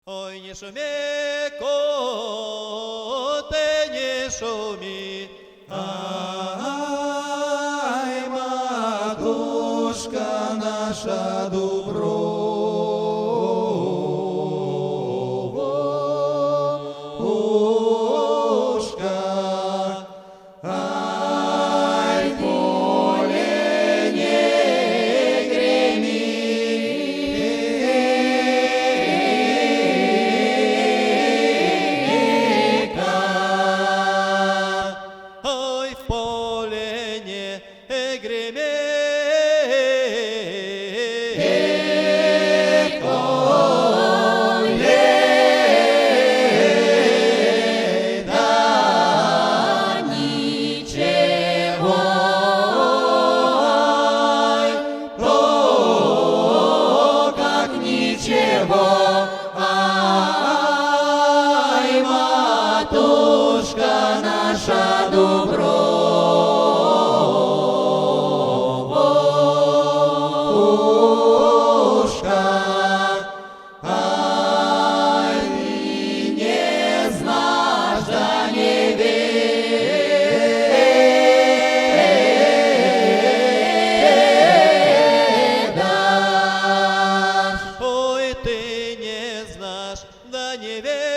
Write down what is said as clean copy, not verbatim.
Ой, не шуми, коте, не шуми. Ай, матушка наша Дубровушка, ай, поле не греми. Ой, в поле не гремей. Ай, матушка наша Дубровушка, ай, ты не знаешь, да не ведаешь. Ой, ты не знаешь, да не веришь.